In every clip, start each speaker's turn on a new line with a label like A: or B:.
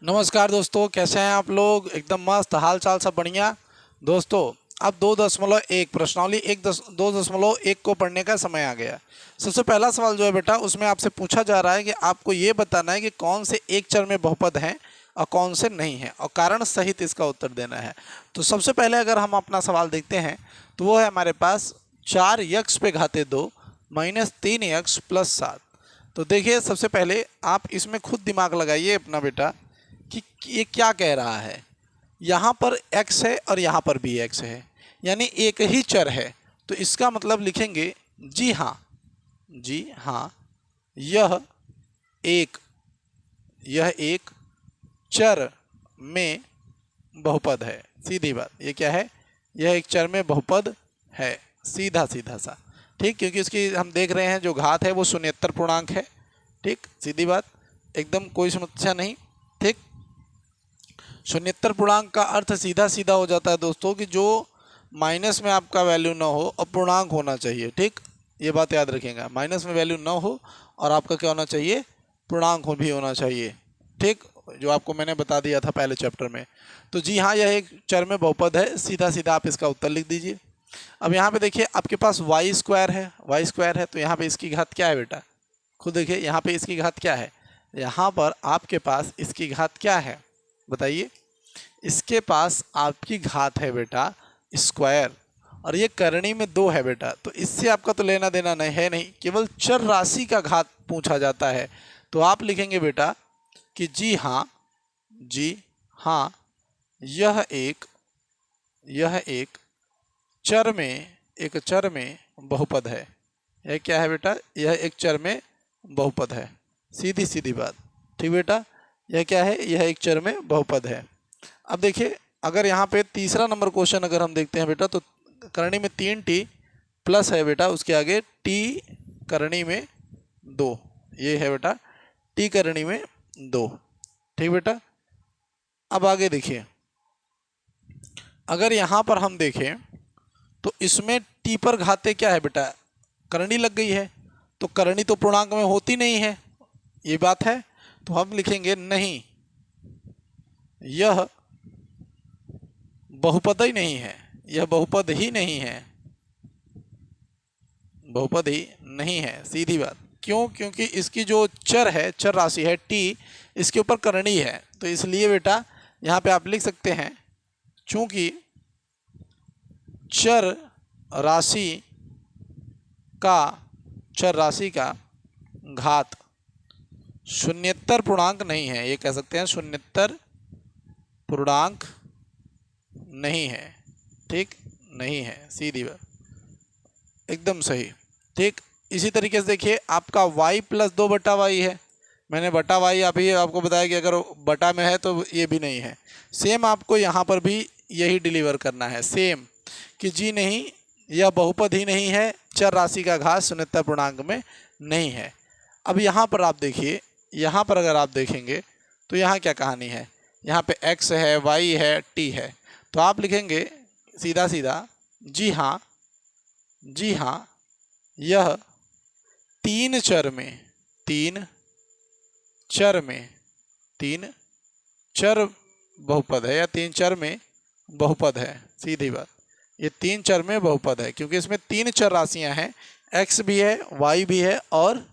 A: नमस्कार दोस्तों, कैसे हैं आप लोग। एकदम मस्त, हाल चाल सब बढ़िया। दोस्तों अब 2.1 प्रश्नावली 2.1 को पढ़ने का समय आ गया। सबसे पहला सवाल जो है बेटा, उसमें आपसे पूछा जा रहा है कि आपको ये बताना है कि कौन से एक चर में बहुपद हैं और कौन से नहीं हैं, और कारण सहित इसका उत्तर देना है। तो सबसे पहले अगर हम अपना सवाल देखते हैं तो वो है हमारे पास 4x पे घाते 2 माइनस 3x प्लस 7। तो देखिए, सबसे पहले आप इसमें खुद दिमाग लगाइए अपना बेटा कि ये क्या कह रहा है। यहाँ पर x है और यहाँ पर भी x है, यानी एक ही चर है। तो इसका मतलब लिखेंगे जी हाँ यह एक चर में बहुपद है। सीधी बात, ये क्या है, यह एक चर में बहुपद है, सीधा सीधा सा। ठीक, क्योंकि इसकी हम देख रहे हैं जो घात है वो शून्येतर पूर्णांक है। ठीक, सीधी बात, एकदम कोई समस्या नहीं। ठीक, शून्येतर पूर्णांक का अर्थ सीधा सीधा हो जाता है दोस्तों कि जो माइनस में आपका वैल्यू ना हो और पूर्णांक होना चाहिए। ठीक, ये बात याद रखिएगा, माइनस में वैल्यू ना हो और आपका क्या होना चाहिए, पूर्णांक हो भी होना चाहिए। ठीक, जो आपको मैंने बता दिया था पहले चैप्टर में। तो जी हाँ, यह एक चर में बहुपद है, सीधा सीधा आप इसका उत्तर लिख दीजिए। अब यहाँ पे देखिए आपके पास वाई स्क्वायर है, तो यहाँ पे इसकी घात क्या है बेटा, खुद देखिए यहाँ पे इसकी घात क्या है, यहाँ पर आपके पास इसकी घात क्या है बताइए। इसके पास आपकी घात है बेटा स्क्वायर, और ये करनी में 2 है बेटा, तो इससे आपका तो लेना देना नहीं है, नहीं, केवल चर राशि का घात पूछा जाता है। तो आप लिखेंगे बेटा कि जी हाँ यह एक चर में बहुपद है। यह क्या है बेटा, यह एक चर में बहुपद है, सीधी सीधी बात। ठीक बेटा, यह क्या है, यह एक चर में बहुपद है। अब देखिए, अगर यहाँ पे तीसरा नंबर क्वेश्चन अगर हम देखते हैं बेटा, तो करनी में 3t प्लस है बेटा, उसके आगे t करनी में 2, ये है बेटा t करनी में 2। ठीक बेटा, अब आगे देखिए, अगर यहाँ पर हम देखें तो इसमें t पर घाते क्या है बेटा, करनी लग गई है, तो करनी तो पूर्णांक में होती नहीं है, ये बात है। तो हम लिखेंगे नहीं, यह बहुपद ही नहीं है, यह बहुपद ही नहीं है, बहुपद ही नहीं है, सीधी बात। क्यों, क्योंकि इसकी जो चर है, चर राशि है t, इसके ऊपर करनी है, तो इसलिए बेटा यहाँ पे आप लिख सकते हैं, चूंकि चर राशि का घात शून्येतर पूर्णांक नहीं है, ये कह सकते हैं शून्येतर पूर्णांक नहीं है। ठीक, नहीं है, सीधी बात, एकदम सही। ठीक, इसी तरीके से देखिए आपका y प्लस 2 बटा वाई है, मैंने बटा वाई अभी आपको बताया कि अगर बटा में है तो ये भी नहीं है। सेम आपको यहाँ पर भी यही डिलीवर करना है, सेम कि जी नहीं, यह बहुपद ही नहीं है, चर राशि का घात शून्येतर पूर्णांक में नहीं है। अब यहाँ पर आप देखिए, यहाँ पर अगर आप देखेंगे तो यहाँ क्या कहानी है, यहाँ पे x है, y है, t है, तो आप लिखेंगे सीधा सीधा जी हाँ यह तीन चर बहुपद है, या 3 चर में बहुपद है, सीधी बात, ये 3 चर में बहुपद है, क्योंकि इसमें 3 चर राशियां हैं, x भी है, y भी है और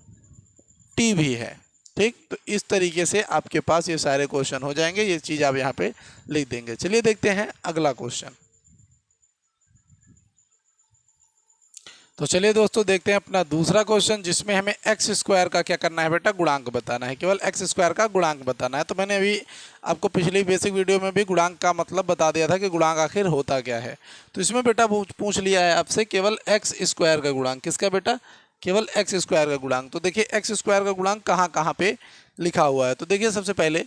A: t भी है। ठीक, तो इस तरीके से आपके पास ये सारे क्वेश्चन हो जाएंगे, ये चीज़ आप यहाँ पे लिख देंगे। चलिए देखते हैं अगला क्वेश्चन। तो चलिए दोस्तों देखते हैं अपना दूसरा क्वेश्चन, जिसमें हमें एक्स स्क्वायर का क्या करना है बेटा, गुणांक बताना है, केवल एक्स स्क्वायर का गुणांक बताना है। तो मैंने अभी आपको पिछली बेसिक वीडियो में भी गुणांक का मतलब बता दिया था कि गुणांक आखिर होता क्या है। तो इसमें बेटा पूछ लिया है आपसे केवल एक्स स्क्वायर का गुणांक, किसका बेटा, केवल एक्स स्क्वायर का गुणांक। तो देखिए एक्स स्क्वायर का गुणांक कहाँ कहाँ पे लिखा हुआ है। तो देखिए सबसे पहले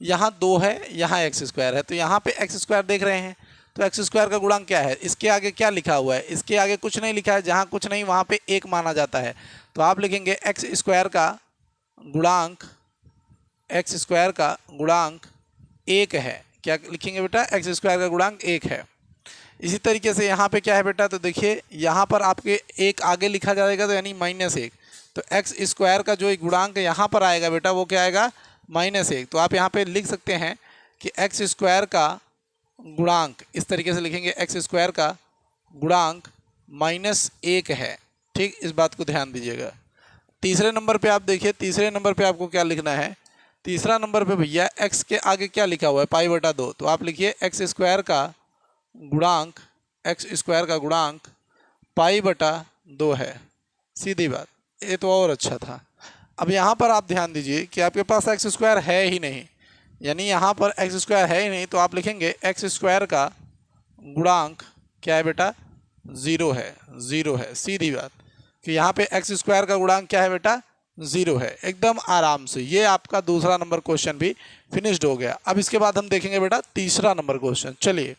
A: यहाँ 2 है, यहाँ एक्स स्क्वायर है, तो यहाँ पे एक्स स्क्वायर देख रहे हैं, तो एक्स स्क्वायर का गुणांक क्या है, इसके आगे क्या लिखा हुआ है, इसके आगे कुछ नहीं लिखा है, जहाँ कुछ नहीं वहाँ पे 1 माना जाता है। तो आप लिखेंगे एक्स स्क्वायर का गुणांक 1 है। क्या लिखेंगे बेटा, एक्स स्क्वायर का गुणांक 1 है। इसी तरीके से यहाँ पे क्या है बेटा, तो देखिए यहाँ पर आपके 1 आगे लिखा जाएगा, तो यानी -1, तो एक्स स्क्वायर का जो गुणांक यहाँ पर आएगा बेटा वो क्या आएगा, -1। तो आप यहाँ पे लिख सकते हैं कि एक्स स्क्वायर का गुणांक, इस तरीके से लिखेंगे, एक्स स्क्वायर का गुणांक -1 है। ठीक, इस बात को ध्यान दीजिएगा। तीसरे नंबर पे आप देखिए, तीसरे नंबर पे आपको क्या लिखना है। तीसरा नंबर पे भैया एक्स के आगे क्या लिखा हुआ है, π/2। तो आप लिखिए एक्स स्क्वायर का गुणांक, एक्स स्क्वायर का गुणांक π/2 है। सीधी बात, ये तो और अच्छा था। अब यहाँ पर आप ध्यान दीजिए कि आपके पास एक्स स्क्वायर है ही नहीं, यानी यहाँ पर एक्स स्क्वायर है ही नहीं, तो आप लिखेंगे एक्स स्क्वायर का गुणांक क्या है बेटा, 0 है। 0 है, सीधी बात, कि यहाँ पे एक्स स्क्वायर का गुणांक क्या है बेटा, 0 है। एकदम आराम से ये आपका दूसरा नंबर क्वेश्चन भी फिनिश्ड हो गया। अब इसके बाद हम देखेंगे बेटा तीसरा नंबर क्वेश्चन। चलिए,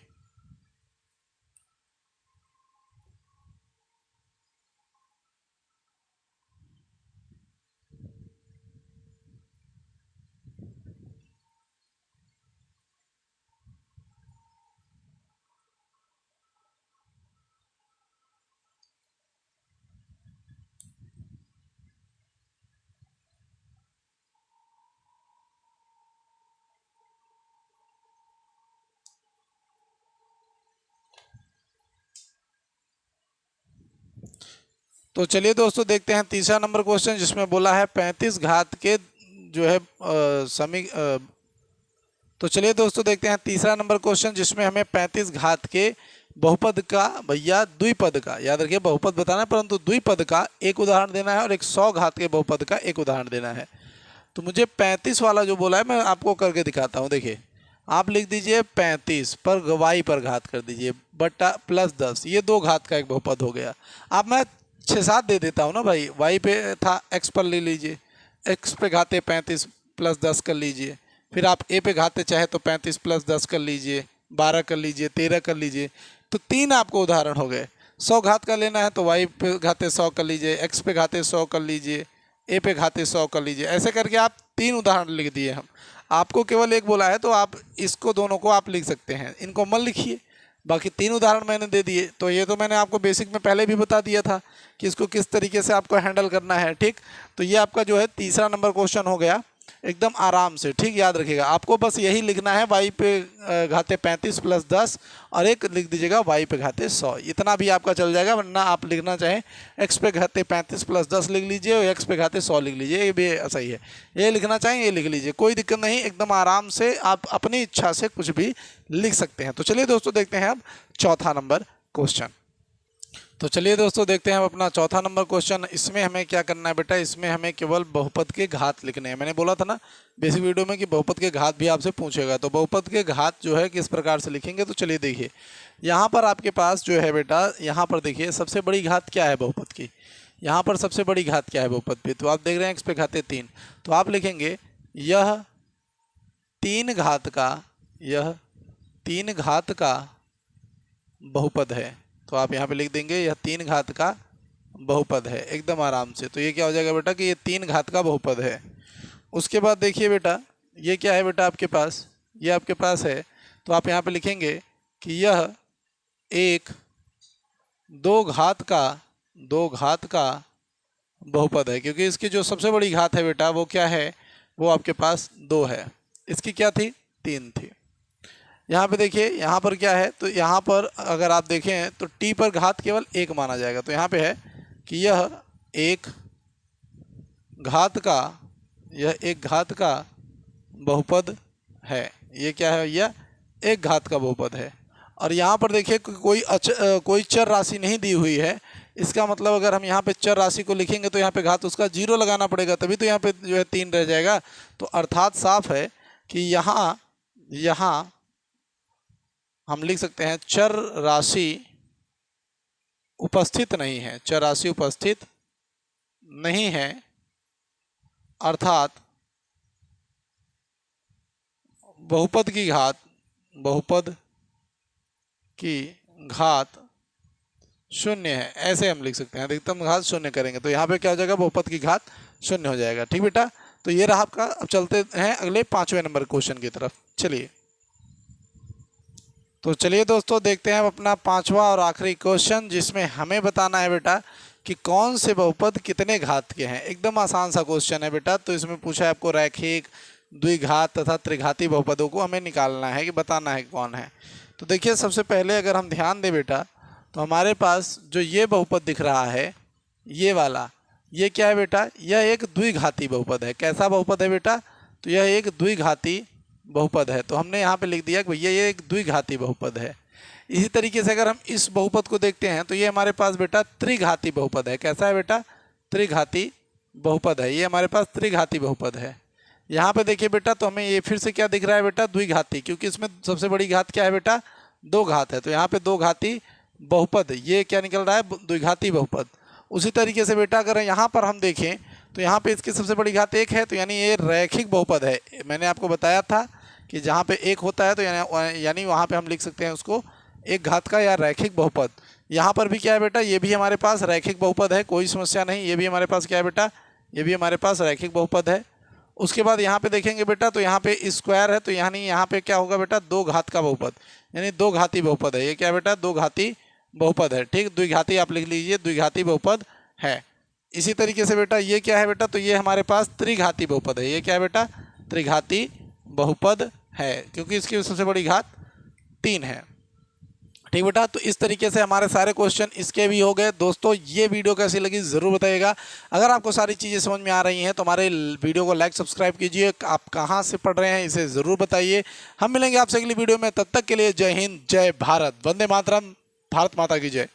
A: तो चलिए दोस्तों देखते हैं तीसरा नंबर क्वेश्चन, जिसमें बोला है 35 घात के जो है तो चलिए दोस्तों देखते हैं तीसरा नंबर क्वेश्चन, जिसमें हमें 35 घात के बहुपद का भैया द्विपद का, याद रखिए बहुपद बताना है, परंतु द्विपद का एक उदाहरण देना है और एक 100 घात के बहुपद का एक उदाहरण देना है। तो मुझे 35 वाला जो बोला है मैं आपको करके दिखाता हूँ। देखिए, आप लिख दीजिए 35 पर वाई पर घात कर दीजिए बटा +10, ये 2 घात का एक बहुपद हो गया। अब मैं 6-7 दे देता हूँ ना भाई, वाई पे था, एक्स पर ले लीजिए, एक्स पे घाते 35 + 10 कर लीजिए, फिर आप ए पे घाते चाहे तो 35 + 10 कर लीजिए, 12 कर लीजिए, 13 कर लीजिए। तो 3 आपको उदाहरण हो गए। 100 घात का लेना है तो वाई पे घाते 100 कर लीजिए, एक्स पे घाते 100 कर लीजिए, ए पे घाते 100 कर लीजिए। ऐसे करके आप 3 उदाहरण लिख दिए। हम आपको केवल एक बोला है तो आप इसको दोनों को आप लिख सकते हैं, इनको मत लिखिए। बाकी 3 उदाहरण मैंने दे दिए। तो ये तो मैंने आपको बेसिक में पहले भी बता दिया था कि इसको किस तरीके से आपको हैंडल करना है। ठीक, तो ये आपका जो है तीसरा नंबर क्वेश्चन हो गया एकदम आराम से। ठीक, याद रखिएगा, आपको बस यही लिखना है, वाई पे घाते 35 + 10 और एक लिख दीजिएगा वाई पे घाते 100। इतना भी आपका चल जाएगा, वरना आप लिखना चाहें एक्स पे घाते 35 + 10 लिख लीजिए और एक्स पे घाते 100 लिख लीजिए, ये भी सही है। ये लिखना चाहें ये लिख लीजिए, कोई दिक्कत नहीं, एकदम आराम से आप अपनी इच्छा से कुछ भी लिख सकते हैं। तो चलिए दोस्तों देखते हैं अब चौथा नंबर क्वेश्चन। तो चलिए दोस्तों देखते हैं अब अपना चौथा नंबर क्वेश्चन। इसमें हमें क्या करना है बेटा, इसमें हमें केवल बहुपद के घात लिखने हैं। मैंने बोला था ना बेसिक वीडियो में कि बहुपद के घात भी आपसे पूछेगा, तो बहुपद के घात जो है किस प्रकार से लिखेंगे। तो चलिए देखिए, यहाँ पर आपके पास जो है बेटा, यहाँ पर देखिए सबसे बड़ी घात क्या है बहुपद की, यहाँ पर सबसे बड़ी घात क्या है बहुपद पे, तो आप देख रहे हैं एक्स पे घाते 3, तो आप लिखेंगे यह 3 घात का, यह 3 घात का बहुपद है। तो आप यहाँ पे लिख देंगे यह 3 घात का बहुपद है, एकदम आराम से। तो ये क्या हो जाएगा बेटा कि ये 3 घात का बहुपद है। उसके बाद देखिए बेटा, ये क्या है बेटा आपके पास, ये आपके पास है, तो आप यहाँ पे लिखेंगे कि यह एक 2 घात का बहुपद है, क्योंकि इसकी जो सबसे बड़ी घात है बेटा वो क्या है, वो आपके पास 2 है, इसकी क्या थी, 3 थी। यहाँ पे देखिए, यहाँ पर क्या है, तो यहाँ पर अगर आप देखें तो टी पर घात केवल 1 माना जाएगा। तो यहाँ पे है कि यह एक घात का बहुपद है। ये क्या है भैया, एक घात का बहुपद है। और यहाँ पर देखिए कोई चर राशि नहीं दी हुई है। इसका मतलब अगर हम यहाँ पे चर राशि को लिखेंगे तो यहाँ पे घात उसका 0 लगाना पड़ेगा, तभी तो यहाँ पे जो है 3 रह जाएगा। तो अर्थात साफ है कि यहाँ हम लिख सकते हैं चर राशि उपस्थित नहीं है, चर राशि उपस्थित नहीं है, अर्थात बहुपद की घात 0 है, ऐसे हम लिख सकते हैं। अधिकतम घात 0 करेंगे तो यहाँ पे क्या हो जाएगा, बहुपद की घात 0 हो जाएगा। ठीक बेटा, तो ये रहा आपका। अब चलते हैं अगले 5वें नंबर क्वेश्चन की तरफ। चलिए, तो चलिए दोस्तों देखते हैं अपना 5वां और आखिरी क्वेश्चन, जिसमें हमें बताना है बेटा कि कौन से बहुपद कितने घात के हैं। एकदम आसान सा क्वेश्चन है बेटा। तो इसमें पूछा है आपको रैखिक, द्विघात तथा त्रिघाती बहुपदों को हमें निकालना है कि बताना है कौन है। तो देखिए सबसे पहले अगर हम ध्यान दें बेटा, तो हमारे पास जो ये बहुपद दिख रहा है, ये वाला, ये क्या है बेटा, यह एक द्विघाती बहुपद है। कैसा बहुपद है बेटा, तो यह एक द्विघाती बहुपद है। तो हमने यहाँ पे लिख दिया कि भैया ये एक द्विघाती बहुपद है। इसी तरीके से अगर हम इस बहुपद को देखते हैं तो ये हमारे पास बेटा त्रिघाती बहुपद है। कैसा है बेटा, त्रिघाती बहुपद है। ये हमारे पास त्रिघाती बहुपद है। यहाँ पे देखिए बेटा, तो हमें ये फिर से क्या दिख रहा है बेटा, द्विघाती, क्योंकि इसमें सबसे बड़ी घात क्या है बेटा, दो घात है। तो यहाँ पे दो घाती बहुपद, ये क्या निकल रहा है, द्विघाती बहुपद। उसी तरीके से बेटा अगर यहाँ पर हम देखें तो यहाँ पे इसकी सबसे बड़ी घात एक है, तो यानी ये रैखिक बहुपद है। मैंने आपको बताया था कि जहाँ पे एक होता है तो यानी वहाँ पे हम लिख सकते हैं उसको एक घात का या रैखिक बहुपद। यहाँ पर भी क्या है बेटा, ये भी हमारे पास रैखिक बहुपद है, कोई समस्या नहीं। ये भी हमारे पास क्या है बेटा, ये भी हमारे पास रैखिक बहुपद है। उसके बाद यहाँ पे देखेंगे बेटा, तो यहाँ पे स्क्वायर है, तो यानी यहाँ पे क्या होगा बेटा, दो घात का बहुपद, यानी दो घाती बहुपद है। ये क्या बेटा, दो घाती बहुपद है। ठीक, द्विघाती आप लिख लीजिए, द्विघाती बहुपद है। इसी तरीके से बेटा ये क्या है बेटा, तो ये हमारे पास त्रिघाती बहुपद है। ये क्या है बेटा, त्रिघाती बहुपद है, क्योंकि इसकी सबसे बड़ी घात 3 है। ठीक बेटा, तो इस तरीके से हमारे सारे क्वेश्चन इसके भी हो गए। दोस्तों ये वीडियो कैसी लगी ज़रूर बताइएगा। अगर आपको सारी चीज़ें समझ में आ रही हैं तो हमारे वीडियो को लाइक सब्सक्राइब कीजिए। आप कहाँ से पढ़ रहे हैं इसे ज़रूर बताइए। हम मिलेंगे आपसे अगली वीडियो में, तब तक के लिए जय हिंद, जय भारत, वंदे मातरम, भारत माता की जय।